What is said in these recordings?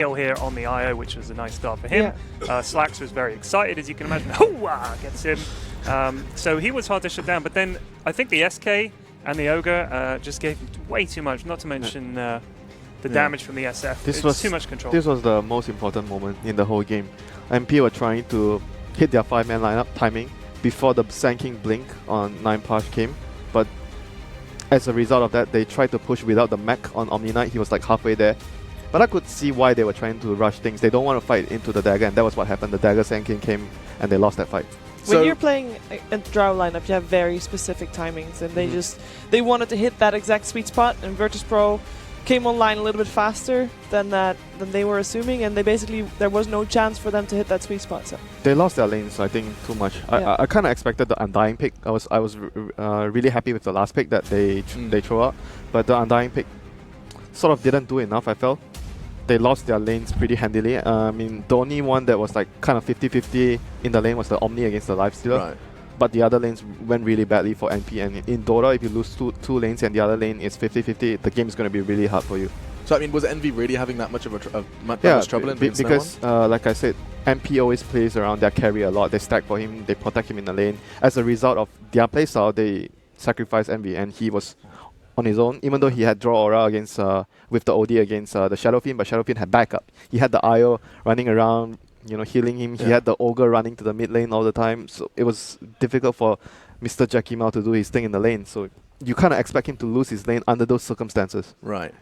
kill here on the IO, which was a nice start for him. Slacks was very excited, as you can imagine. Hoo-wah! Gets him. So he was hard to shut down, but then I think the SK and the Ogre just gave way too much, not to mention the damage from the SF. This was too much control. This was the most important moment in the whole game. MP were trying to hit their 5-man lineup timing before the Sand King blink on 9 Pash came, but as a result of that, they tried to push without the mech on Omni Knight. He was like halfway there. But I could see why they were trying to rush things. They don't want to fight into the dagger, and that was what happened. The dagger Sand King came, and they lost that fight. When you're playing a Drow lineup, you have very specific timings, and they wanted to hit that exact sweet spot, and Virtus Pro came online a little bit faster than they were assuming, and there was no chance for them to hit that sweet spot. So they lost their lanes, I think, too much. I kind of expected the Undying pick. I was really happy with the last pick that they throw out, but the Undying pick sort of didn't do enough, I felt. They lost their lanes pretty handily. I mean, the only one that was like kind of 50-50 in the lane was the Omni against the Lifestealer. Right. But the other lanes went really badly for NP. And in Dota, if you lose two lanes and the other lane is 50-50, the game is going to be really hard for you. So I mean, was Envy really having that much of much trouble in because like I said, MP always plays around their carry a lot. They stack for him, they protect him in the lane. As a result of their playstyle, they sacrificed Envy, and he was on his own, even though he had draw aura against with the OD against the Shadow Fiend, but Shadow Fiend had backup. He had the IO running around, healing him. He had the Ogre running to the mid lane all the time, so it was difficult for Mr. Jackie Mao to do his thing in the lane. So you kind of expect him to lose his lane under those circumstances. Right.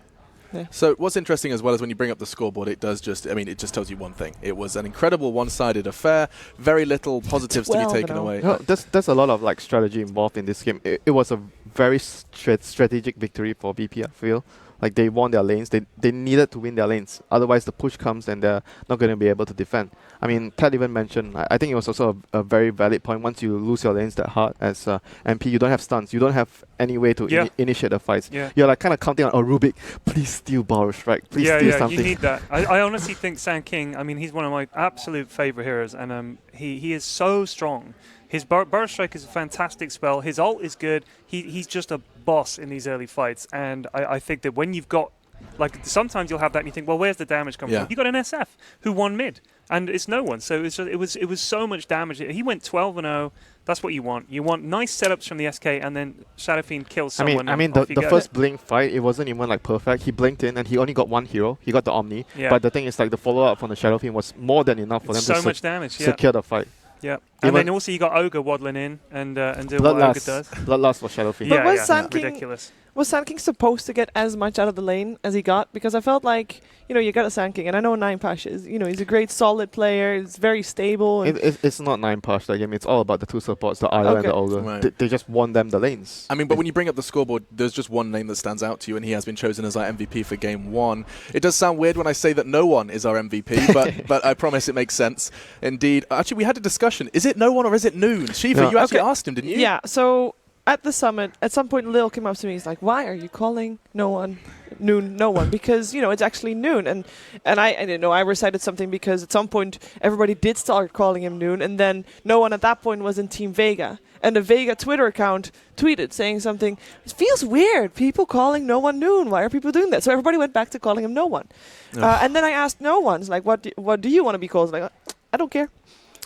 Yeah. So what's interesting as well is when you bring up the scoreboard, it just tells you one thing. It was an incredible one-sided affair. Very little positives to be taken away. No, there's a lot of like strategy involved in this game. It was a very strategic victory for VP, I feel. Like they won their lanes. They needed to win their lanes. Otherwise, the push comes and they're not going to be able to defend. I mean, Ted even mentioned, I think it was also a very valid point. Once you lose your lanes that hard as MP, you don't have stuns. You don't have any way to initiate the fights. Yeah. You're like kind of counting on, Rubik, please steal Borrow Strike. Please steal something. You need that. I honestly think Sand King, I mean, he's one of my absolute favorite heroes, and he is so strong. His Burrow Strike is a fantastic spell. His ult is good. He's just a boss in these early fights. And I think that when you've got, like, sometimes you'll have that and you think, well, where's the damage coming from? You got an SF who won mid, and it's no one. So it was so much damage. He went 12-0. That's what you want. You want nice setups from the SK, and then Shadow Fiend kills someone. I mean, the first blink fight, it wasn't even like perfect. He blinked in, and he only got one hero. He got the Omni. Yeah. But the thing is, like, the follow-up from the Shadow Fiend was more than enough for them to secure the fight. Yeah, and then also you got Ogre waddling in and doing what Ogre does. Bloodlust for Shadow Fiend. But was Sand King ridiculous? Was Sand King supposed to get as much out of the lane as he got? Because I felt like, you got a Sand King, and I know 9 Pash is, he's a great solid player. He's very stable. It's not 9 Pash that game. It's all about the two supports, the IO and the Ogre. Right. They just won them the lanes. I mean, but when you bring up the scoreboard, there's just one name that stands out to you, and he has been chosen as our MVP for Game 1. It does sound weird when I say that no one is our MVP, but I promise it makes sense. Indeed. Actually, we had a discussion. Is it no one or is it Noon? Shiva, you actually asked him, didn't you? Yeah, so at the summit, at some point, Lil came up to me. He's like, "Why are you calling no one Noon? No one?" Because it's actually Noon, and I didn't know. I recited something because at some point everybody did start calling him Noon, and then no one at that point was in Team Vega, and the Vega Twitter account tweeted saying something. It feels weird. People calling no one Noon. Why are people doing that? So everybody went back to calling him no one, and then I asked no one's like, "What do you want to be called?" Like, I don't care.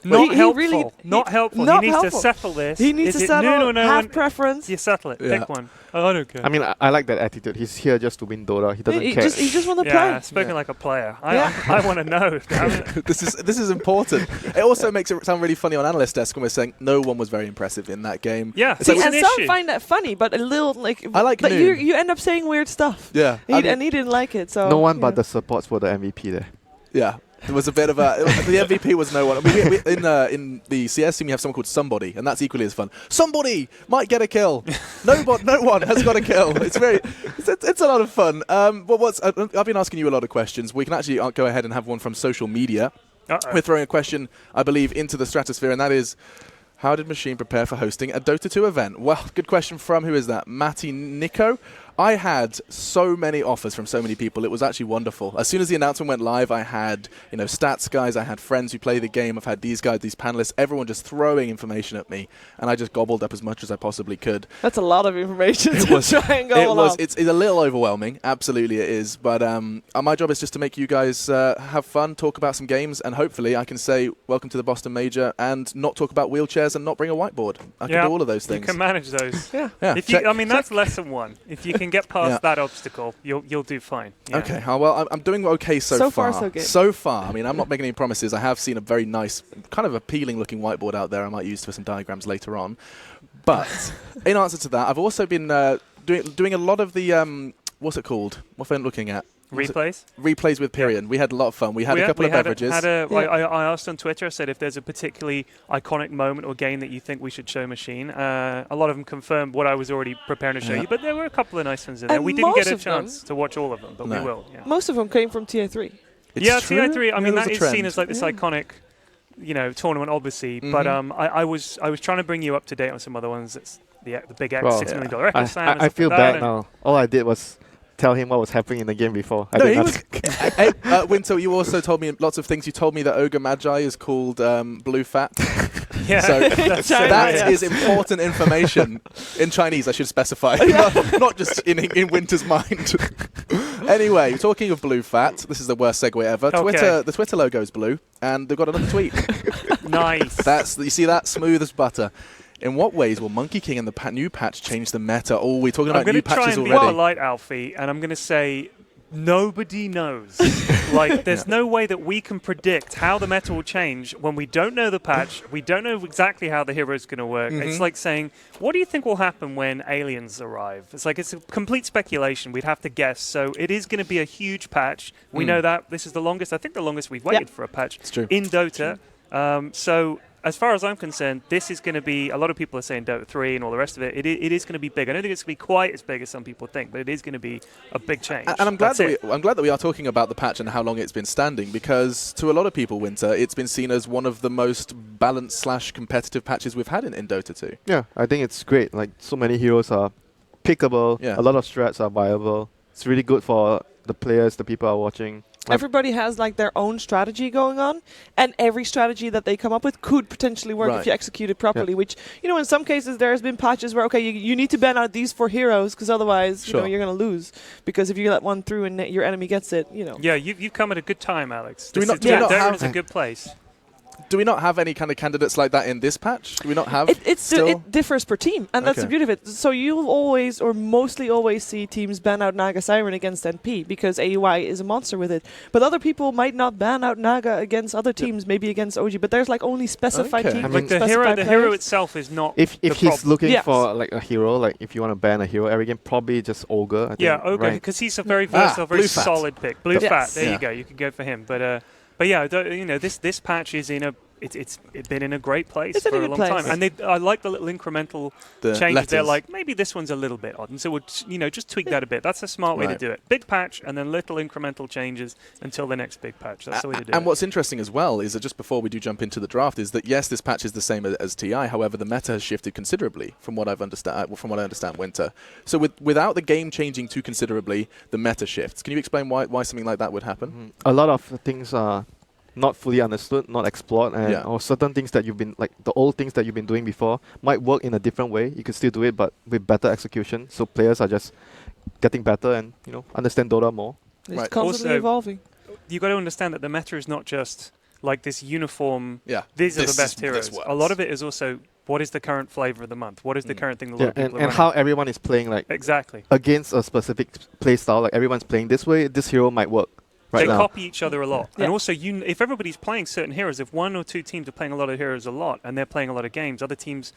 Not helpful. Not helpful. He needs to settle this. He needs to settle. Have preference. You settle it. Pick one. Oh, I don't care. I mean, I like that attitude. He's here just to win Dota. He doesn't care. He just wants to play. Yeah, spoken like a player. I want to know. This is important. It also makes it sound really funny on Analyst Desk when we're saying no one was very impressive in that game. Yeah, and some find that funny, but a little like. I like but you end up saying weird stuff. Yeah, and he didn't like it. So no one but the supports were the MVP there. Yeah. There was a bit of the MVP was no one. I mean, in the CS team, you have someone called Somebody, and that's equally as fun. Somebody might get a kill. No one has got a kill. It's a lot of fun. I've been asking you a lot of questions. We can actually go ahead and have one from social media. We're throwing a question, I believe, into the stratosphere, and that is, how did Machine prepare for hosting a Dota 2 event? Well, good question from, who is that? Matty Nico. I had so many offers from so many people. It was actually wonderful. As soon as the announcement went live, I had, stats guys, I had friends who play the game, I've had these guys, these panelists, everyone just throwing information at me, and I just gobbled up as much as I possibly could. That's a lot of information to try and go along. It's a little overwhelming, absolutely it is, but my job is just to make you guys have fun, talk about some games, and hopefully I can say welcome to the Boston Major and not talk about wheelchairs and not bring a whiteboard. I can do all of those things. You can manage those. Yeah. That's lesson one. If you can get past that obstacle, you'll do fine. Yeah. Okay, well, I'm doing okay so far. So far, so good. So far, I mean, I'm not making any promises. I have seen a very nice, kind of appealing-looking whiteboard out there I might use for some diagrams later on. But in answer to that, I've also been doing a lot of the, what's it called? What am I looking at? Replays? Replays with Pyrion. We had a lot of fun. We had a couple of beverages. I asked on Twitter, I said if there's a particularly iconic moment or game that you think we should show Machine. A lot of them confirmed what I was already preparing to show you, but there were a couple of nice ones in there. And we didn't get a chance to watch all of them, but we will. Yeah. Most of them came from TI3. TI3, I mean, that is seen as like this iconic tournament, obviously, but I was trying to bring you up to date on some other ones. It's the big X, $6 million record slam. I feel bad now. All I did was tell him what was happening in the game before. Winter, you also told me lots of things. You told me that Ogre Magi is called Blue Fat. Yeah, so that is important information in Chinese, I should specify, not just in Winter's mind. Anyway, talking of Blue Fat, this is the worst segue ever. Okay. The Twitter logo is blue, and they've got another tweet. Nice. You see that? Smooth as butter. In what ways will Monkey King and the new patch change the meta? Oh, we're talking about new patches already. I'm going to try and be polite, Alfie, and I'm going to say nobody knows. There's no way that we can predict how the meta will change when we don't know the patch. We don't know exactly how the hero is going to work. It's like saying, what do you think will happen when aliens arrive? It's a complete speculation. We'd have to guess. So it is going to be a huge patch. We know that. This is the longest we've waited for a patch in Dota. So as far as I'm concerned, this is going to be, a lot of people are saying Dota 3 and all the rest of it. It is going to be big. I don't think it's going to be quite as big as some people think, but it is going to be a big change. And I'm glad that we are talking about the patch and how long it's been standing, because to a lot of people, Winter, it's been seen as one of the most balanced / competitive patches we've had in Dota 2. Yeah, I think it's great. Like, so many heroes are pickable. Yeah. A lot of strats are viable. It's really good for the players, the people are watching. Everybody has their own strategy going on, and every strategy that they come up with could potentially work if you execute it properly, which, in some cases there has been patches where, you need to ban out these 4 heroes because otherwise, you're going to lose. Because if you let one through and your enemy gets it, Yeah, you've come at a good time, Alex. Dota is a good place. Do we not have any kind of candidates like that in this patch? Do we not have? It differs per team, and that's the beauty of it. So you'll always, or mostly always, see teams ban out Naga Siren against NP because AUI is a monster with it. But other people might not ban out Naga against other teams, maybe against OG. But there's only specified teams. I mean, the hero itself is not. If he's looking for a hero, if you want to ban a hero every game, probably just Ogre. I think, Ogre, because he's a very versatile, very solid pick. Blue Fat, there you go. You can go for him, but yeah, this patch is it's been in a great place for a long time, and I like the little incremental changes. They're maybe this one's a little bit odd, and so we'll just tweak that a bit. That's a smart way to do it. Big patch and then little incremental changes until the next big patch. That's the way to do it. And what's interesting as well is that just before we do jump into the draft is that yes, this patch is the same as TI. However, the meta has shifted considerably from what I understand. Winter. So without the game changing too considerably, the meta shifts. Can you explain why something like that would happen? A lot of things are not fully understood, not explored, and or certain things that you've been the old things that you've been doing before might work in a different way. You could still do it, but with better execution. So players are just getting better and understand Dota more. It's constantly evolving. You got to understand that the meta is not just this uniform. Yeah, these are the best heroes. A lot of it is also what is the current flavor of the month. What is the current thing? And how everyone is playing exactly against a specific play style. Everyone's playing this way. This hero might work. They copy each other a lot. And also, if everybody's playing certain heroes, if 1 or 2 teams are playing a lot of heroes a lot and they're playing a lot of games, other teams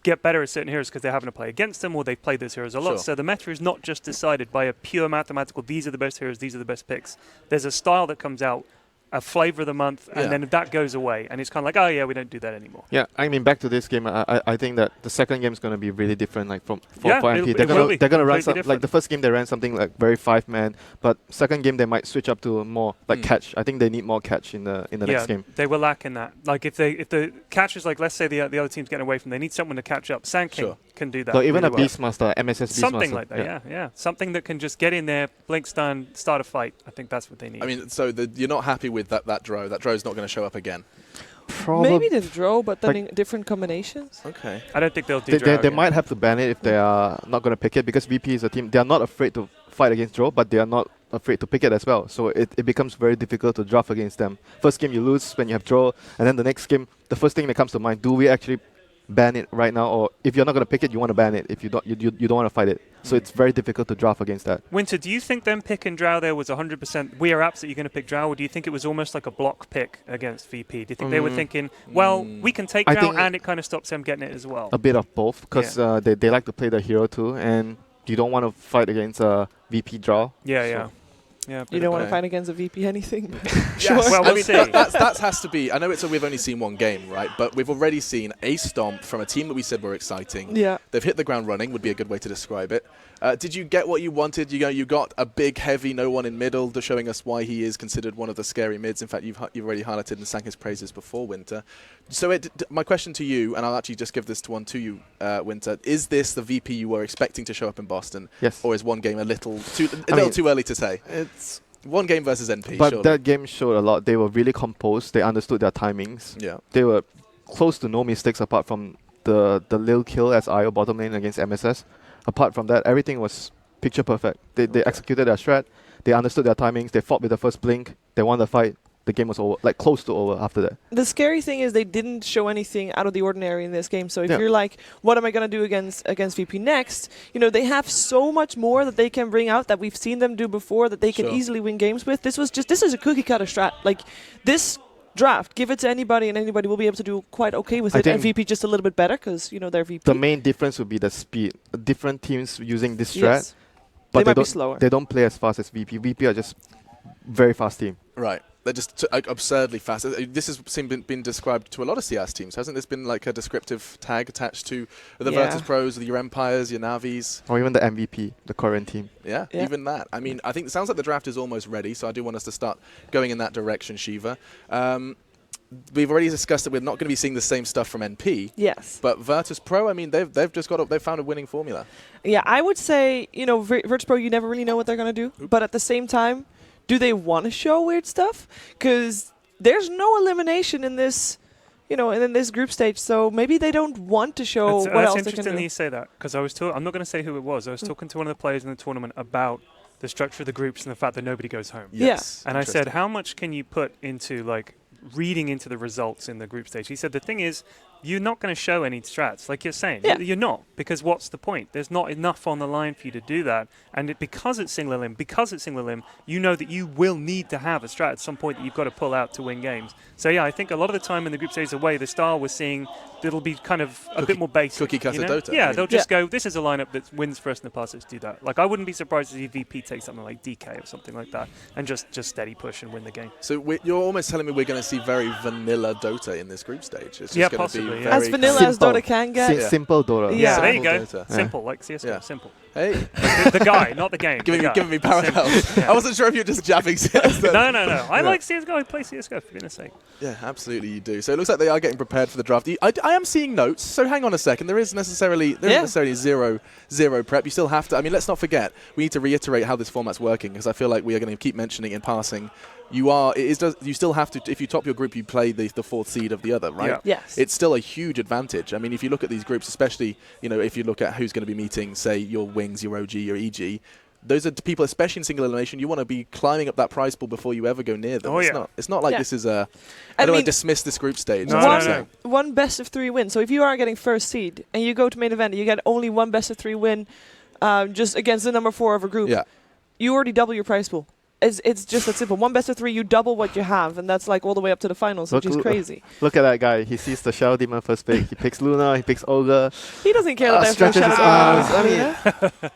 get better at certain heroes because they're having to play against them or they've played those heroes a lot. So the meta is not just decided by a pure mathematical, these are the best heroes, these are the best picks. There's a style that comes out a flavor of the month, Yeah. and then that goes away, and it's kind of like, oh yeah, we don't do that anymore. Yeah, I mean, back to this game, I think that the second game is going to be really different. Like for Yeah, MP, it will be they're gonna run completely some, like different. the first game they ran something like very 5-man, but second game they might switch up to more like catch. I think they need more catch in the next game. They were lacking that. Like if the catch is like, let's say the other team's getting away from, they need someone to catch up. Sand King can do that. So even really a Beastmaster, MSS Beastmaster, something like that. Yeah. Something that can just get in there, blink stun, start a fight. I think that's what they need. I mean, so you're not happy with that draw. That draw is not going to show up again. Maybe the draw, but then in different combinations. Okay. I don't think they'll do draw They again. might have to ban it if they are not going to pick it, because VP is a team. They are not afraid to fight against draw, but they are not afraid to pick it as well. So it becomes very difficult to draft against them. First game you lose when you have draw, and then the next game, the first thing that comes to mind, do we actually ban it right now, or if you're not going to pick it, you want to ban it. If you don't, you don't want to fight it. So it's very difficult to draft against that. Winter, do you think them picking Drow there was 100%? We are absolutely going to pick Drow, or do you think it was almost like a block pick against VP? Do you think they were thinking, well, we can take I Drow, think and it kind of stops them getting it as well? A bit of both, because they like to play the hero too, and you don't want to fight against a VP draw. Yeah. You don't want to fight against a VP anything. Yes. Well, we'll I mean, see. that has to be. I know we've only seen one game, right? But we've already seen a stomp from a team that we said were exciting. Yeah. They've hit the ground running, would be a good way to describe it. Did you get what you wanted? You got a big, heavy, no one in middle, showing us why he is considered one of the scary mids. In fact, you've already highlighted and sang his praises before, Winter. So my question to you, and I'll actually just give this one to you, Winter, is this the VP you were expecting to show up in Boston? Yes. Or is one game a little too early to say? It's One game versus NP, But surely. that game showed a lot. They were really composed. They understood their timings. Yeah. They were close to no mistakes apart from the Lil kill as IO bottom lane against MSS. Apart from that, everything was picture perfect. They executed their strat. They understood their timings. They fought with the first blink. They won the fight. The game was over, like close to over after that. The scary thing is they didn't show anything out of the ordinary in this game. So if Yeah. you're like, what am I going to do against VP next? You know, they have so much more that they can bring out that we've seen them do before that they can Sure. easily win games with. This is a cookie cutter strat. Like this draft, give it to anybody and anybody will be able to do quite okay with I it. And think VP just a little bit better because, you know, they're VP. The main difference would be the speed. Different teams using this strat, Yes. but They might be don't, slower. They don't play as fast as VP. VP are just very fast team. Right. They're just absurdly fast. This has been described to a lot of CS teams. Hasn't this been like a descriptive tag attached to the Yeah. Virtus Pros, your Empires, your Navis? Or even the MVP, the Korean team. Yeah, Yeah. even that. I mean, I think it sounds like the draft is almost ready, so I do want us to start going in that direction, Shiva. We've already discussed that we're not going to be seeing the same stuff from NP. Yes. But Virtus Pro, I mean, they've found a winning formula. Yeah, I would say, you know, Virtus Pro, you never really know what they're going to do. But at the same time, do they want to show weird stuff? Because there's no elimination in this, you know, in this group stage. So maybe they don't want to show what That's else they interesting can that do. you say that, because I'm not going to say who it was. I was talking to one of the players in the tournament about the structure of the groups and the fact that nobody goes home. Yes. And I said, Interesting. how much can you put into like reading into the results in the group stage? He said, the thing is, you're not going to show any strats, like you're saying. Yeah. You're not, because what's the point? There's not enough on the line for you to do that. And because it's single limb, you know that you will need to have a strat at some point that you've got to pull out to win games. So yeah, I think a lot of the time in the group stage away, the style we're seeing, it'll be kind of a bit more basic. cookie cutter you know? Dota. I Yeah, mean- they'll just go, this is a lineup that wins first in the past, let's do that. Like, I wouldn't be surprised if VP takes something like DK or something like that and just steady push and win the game. So you're almost telling me we're going to see very vanilla Dota in this group stage. It's just Yeah, going to possibly, be yeah. very As vanilla as Simple. Dota can get. Yeah. Simple Dota. Yeah. So there you go. Simple Dota. Simple, like CSGO. Yeah. Simple. Hey, the guy, not the game. giving the me guy. parallels. Yeah. I wasn't sure if you were just jabbing CS. then. No. I Yeah. like CSGO. I play CSGO, for goodness sake. Yeah, absolutely you do. So it looks like they are getting prepared for the draft. I am seeing notes, so hang on a second. There isn't necessarily zero prep. You still have to. I mean, let's not forget. We need to reiterate how this format's working, because I feel like we are going to keep mentioning in passing. You still have to. If you top your group, you play the fourth seed of the other, right? Yeah. Yes. It's still a huge advantage. I mean, if you look at these groups, especially, you know, if you look at who's going to be meeting, say, your Wings, your OG, your EG, those are people, especially in single elimination, you want to be climbing up that prize pool before you ever go near them. Oh, it's yeah. It's not like Yeah. this is a... I I don't want mean, to dismiss this group stage. No, that's what I'm no, saying. one best of 3 win. So if you are getting first seed and you go to main event and you get only one best of 3 win just against the number 4 of a group, Yeah. you already double your prize pool. It's just that simple. One best of 3, you double what you have, and that's like all the way up to the finals, which is crazy. Look at that guy. He sees the Shadow Demon first pick. He picks Luna. He picks Ogre. He doesn't care that they're Stretches Shadow his Demons. arms.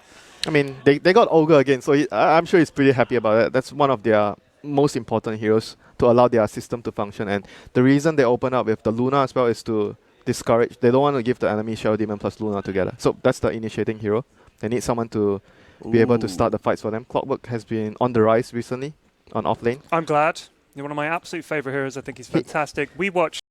I mean, they got Ogre again, so I'm sure he's pretty happy about it. That's one of their most important heroes to allow their system to function. And the reason they open up with the Luna as well is to discourage. They don't want to give the enemy Shadow Demon plus Luna together. So that's the initiating hero. They need someone to be able to start the fights for them. Clockwork has been on the rise recently on offlane. I'm glad. You're one of my absolute favorite heroes. I think he's fantastic. We watched